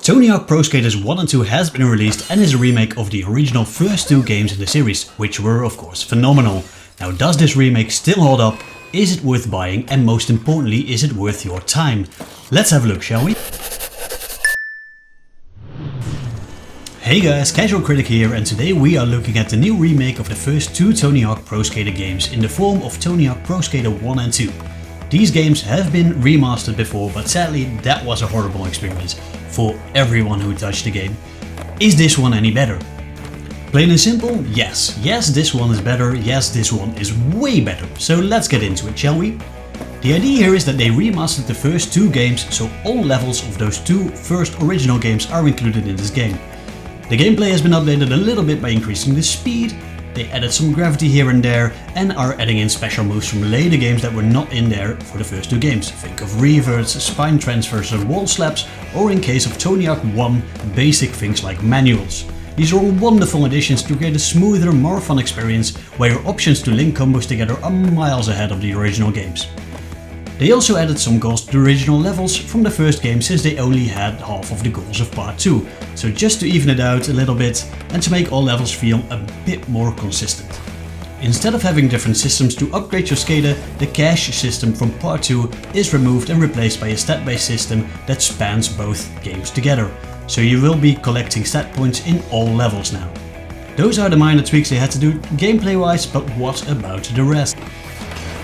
Tony Hawk Pro Skaters 1 and 2 has been released and is a remake of the original first two games in the series, which were of course phenomenal. Now, does this remake still hold up? Is it worth buying? And most importantly, is it worth your time? Let's have a look, shall we? Hey guys, Casual Critic here, and today we are looking at the new remake of the first two Tony Hawk Pro Skater games in the form of Tony Hawk Pro Skater 1 and 2. These games have been remastered before, but sadly that was a horrible experience for everyone who touched the game. Is this one any better? Plain and simple, yes. Yes, this one is better. Yes, this one is way better. So let's get into it, shall we? The idea here is that they remastered the first two games, so all levels of those two first original games are included in this game. The gameplay has been updated a little bit by increasing the speed. They added some gravity here and there and are adding in special moves from later games that were not in there for the first two games. Think of reverts, spine transfers and wall slaps, or in case of Tony Hawk 1, basic things like manuals. These are all wonderful additions to create a smoother, more fun experience where your options to link combos together are miles ahead of the original games. They also added some goals to the original levels from the first game, since they only had half of the goals of part 2, so just to even it out a little bit and to make all levels feel a bit more consistent. Instead of having different systems to upgrade your skater, the cash system from part 2 is removed and replaced by a stat-based system that spans both games together, so you will be collecting stat points in all levels now. Those are the minor tweaks they had to do gameplay wise, but what about the rest?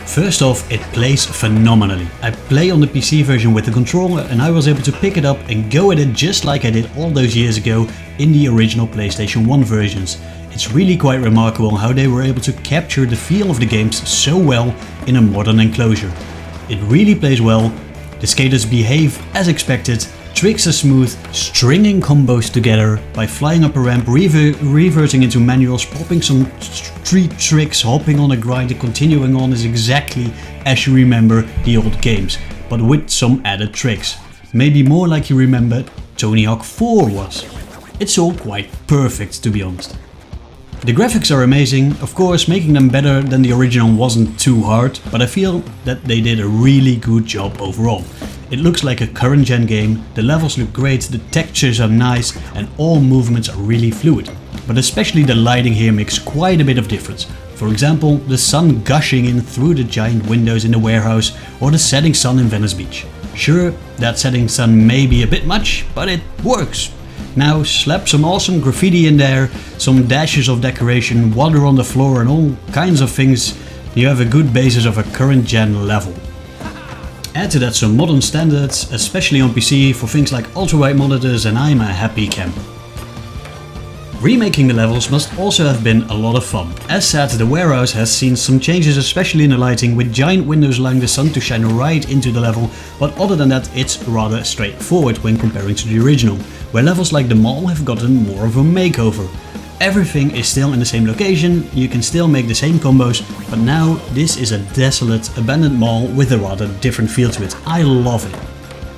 First off, it plays phenomenally. I play on the PC version with the controller and I was able to pick it up and go at it just like I did all those years ago in the original PlayStation 1 versions. It's really quite remarkable how they were able to capture the feel of the games so well in a modern enclosure. It really plays well, the skaters behave as expected, tricks are smooth, stringing combos together by flying up a ramp, reverting into manuals, popping some street tricks, hopping on a grind and continuing on is exactly as you remember the old games, but with some added tricks. Maybe more like you remember Tony Hawk 4 was. It's all quite perfect, to be honest. The graphics are amazing, of course making them better than the original wasn't too hard, but I feel that they did a really good job overall. It looks like a current gen game, the levels look great, the textures are nice and all movements are really fluid. But especially the lighting here makes quite a bit of difference. For example, the sun gushing in through the giant windows in the warehouse or the setting sun in Venice Beach. Sure, that setting sun may be a bit much, but it works. Now slap some awesome graffiti in there, some dashes of decoration, water on the floor and all kinds of things. You have a good basis of a current gen level. Add to that some modern standards, especially on PC for things like ultra-wide monitors, and I'm a happy camper. Remaking the levels must also have been a lot of fun. As said, the warehouse has seen some changes, especially in the lighting, with giant windows allowing the sun to shine right into the level, but other than that it's rather straightforward when comparing to the original, where levels like the mall have gotten more of a makeover. Everything is still in the same location, you can still make the same combos, but now this is a desolate, abandoned mall with a rather different feel to it. I love it.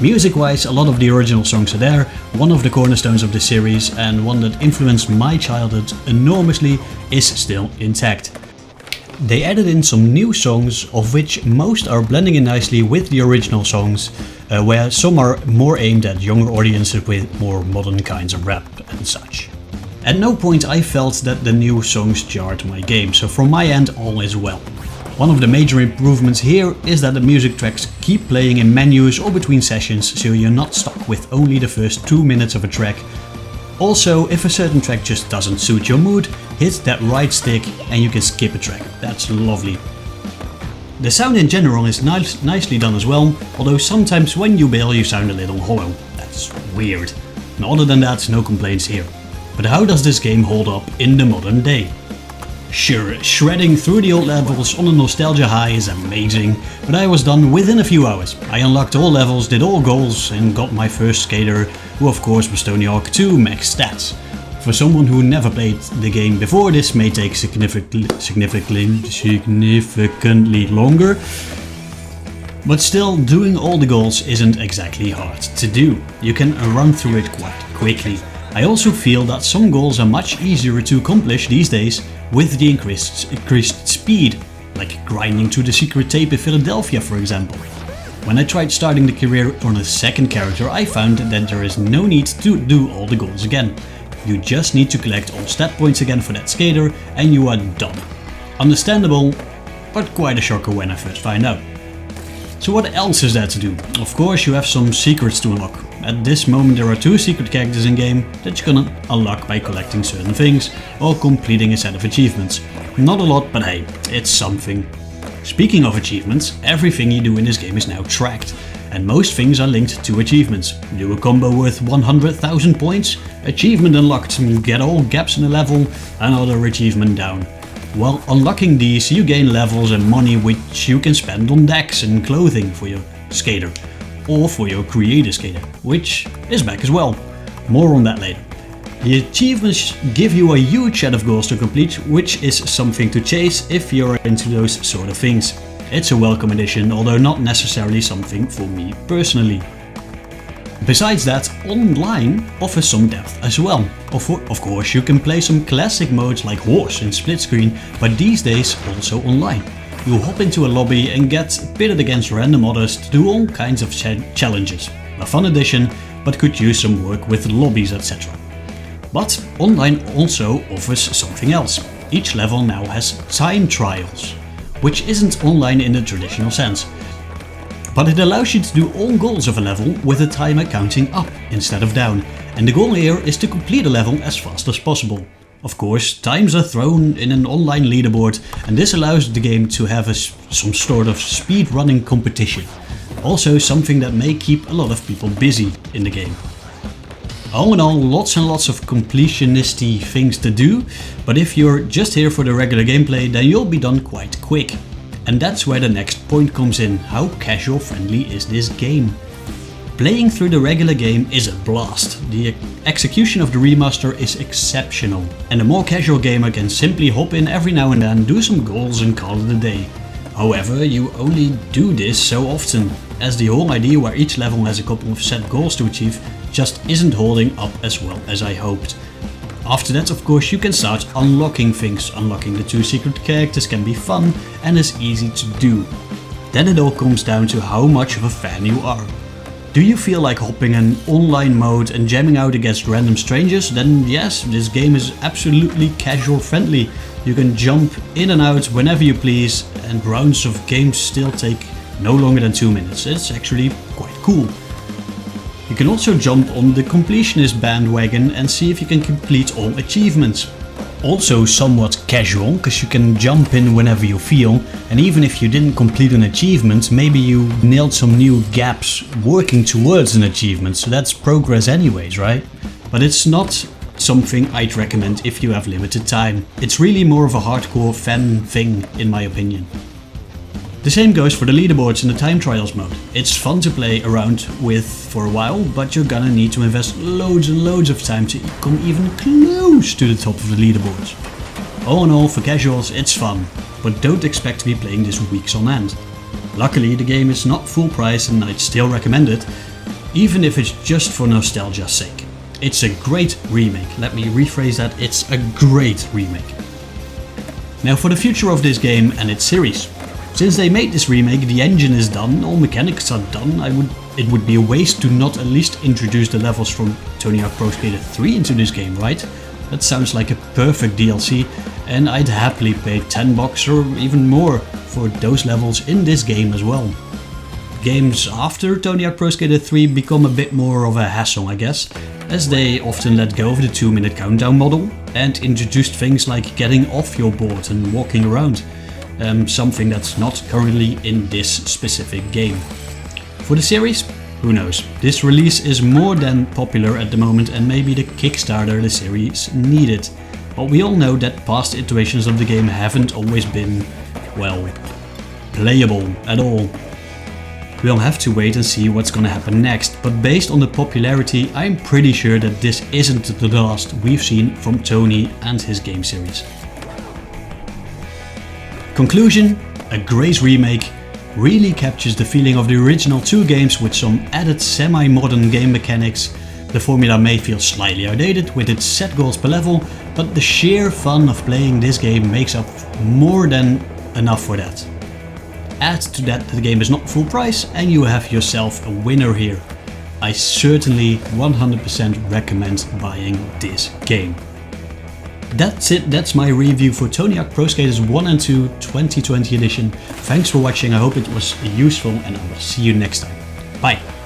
Music wise, a lot of the original songs are there, one of the cornerstones of the series and one that influenced my childhood enormously is still intact. They added in some new songs, of which most are blending in nicely with the original songs, where some are more aimed at younger audiences with more modern kinds of rap and such. At no point I felt that the new songs jarred my game, so from my end all is well. One of the major improvements here is that the music tracks keep playing in menus or between sessions, so you're not stuck with only the first 2 minutes of a track. Also, if a certain track just doesn't suit your mood, hit that right stick and you can skip a track. That's lovely. The sound in general is nicely done as well, although sometimes when you bail you sound a little hollow. That's weird. And other than that, no complaints here. But how does this game hold up in the modern day? Sure, shredding through the old levels on a nostalgia high is amazing, but I was done within a few hours. I unlocked all levels, did all goals and got my first skater, who of course was Tony Hawk 2 max stats. For someone who never played the game before, this may take significantly longer, but still doing all the goals isn't exactly hard to do. You can run through it quite quickly. I also feel that some goals are much easier to accomplish these days with the increased speed, like grinding to the secret tape in Philadelphia for example. When I tried starting the career on a second character, I found that there is no need to do all the goals again. You just need to collect all stat points again for that skater and you are done. Understandable, but quite a shocker when I first find out. So what else is there to do? Of course you have some secrets to unlock. At this moment there are 2 secret characters in game that you can unlock by collecting certain things or completing a set of achievements. Not a lot, but hey, it's something. Speaking of achievements, everything you do in this game is now tracked, and most things are linked to achievements. Do a combo worth 100,000 points, achievement unlocked, get all gaps in a level, another achievement down. While unlocking these, you gain levels and money which you can spend on decks and clothing for your skater, or for your creator skater, which is back as well. More on that later. The achievements give you a huge set of goals to complete, which is something to chase if you're into those sort of things. It's a welcome addition, although not necessarily something for me personally. Besides that, online offers some depth as well. Of course, you can play some classic modes like Horse and Split Screen, but these days also online. You hop into a lobby and get pitted against random others to do all kinds of challenges. A fun addition, but could use some work with lobbies, etc. But online also offers something else. Each level now has time trials, which isn't online in the traditional sense. But it allows you to do all goals of a level with the timer counting up instead of down, and the goal here is to complete a level as fast as possible. Of course, times are thrown in an online leaderboard, and this allows the game to have some sort of speed running competition. Also something that may keep a lot of people busy in the game. All in all, lots and lots of completionisty things to do, but if you're just here for the regular gameplay, then you'll be done quite quick. And that's where the next point comes in: how casual friendly is this game? Playing through the regular game is a blast. The execution of the remaster is exceptional, and a more casual gamer can simply hop in every now and then, do some goals and call it a day. However, you only do this so often, as the whole idea where each level has a couple of set goals to achieve just isn't holding up as well as I hoped. After that, of course, you can start unlocking things. Unlocking the 2 secret characters can be fun and is easy to do. Then it all comes down to how much of a fan you are. Do you feel like hopping in online mode and jamming out against random strangers? Then yes, this game is absolutely casual friendly. You can jump in and out whenever you please, and rounds of games still take no longer than 2 minutes. It's actually quite cool. You can also jump on the completionist bandwagon and see if you can complete all achievements. Also somewhat casual, because you can jump in whenever you feel, and even if you didn't complete an achievement, maybe you nailed some new gaps working towards an achievement, so that's progress anyways, right? But it's not something I'd recommend if you have limited time. It's really more of a hardcore fan thing in my opinion. The same goes for the leaderboards in the time trials mode. It's fun to play around with for a while, but you're gonna need to invest loads and loads of time to come even close to the top of the leaderboards. All in all, for casuals it's fun, but don't expect to be playing this weeks on end. Luckily the game is not full price and I'd still recommend it, even if it's just for nostalgia's sake. It's a great remake. Let me rephrase that, it's a great remake. Now for the future of this game and its series. Since they made this remake, the engine is done, all mechanics are done. It would be a waste to not at least introduce the levels from Tony Hawk Pro Skater 3 into this game, right? That sounds like a perfect DLC, and I'd happily pay $10 or even more for those levels in this game as well. Games after Tony Hawk Pro Skater 3 become a bit more of a hassle, I guess, as they often let go of the 2-minute countdown model and introduced things like getting off your board and walking around. Something that's not currently in this specific game. For the series, who knows? This release is more than popular at the moment and maybe the Kickstarter the series needed. But we all know that past iterations of the game haven't always been, well, playable at all. We'll have to wait and see what's gonna happen next, but based on the popularity, I'm pretty sure that this isn't the last we've seen from Tony and his game series. Conclusion: a great remake, really captures the feeling of the original 2 games with some added semi-modern game mechanics. The formula may feel slightly outdated with its set goals per level, but the sheer fun of playing this game makes up more than enough for that. add to that the game is not full price and you have yourself a winner here. I certainly 100% recommend buying this game. That's it, that's my review for Tony Hawk Pro Skaters 1 and 2 2020 edition. Thanks for watching, I hope it was useful and I will see you next time. Bye!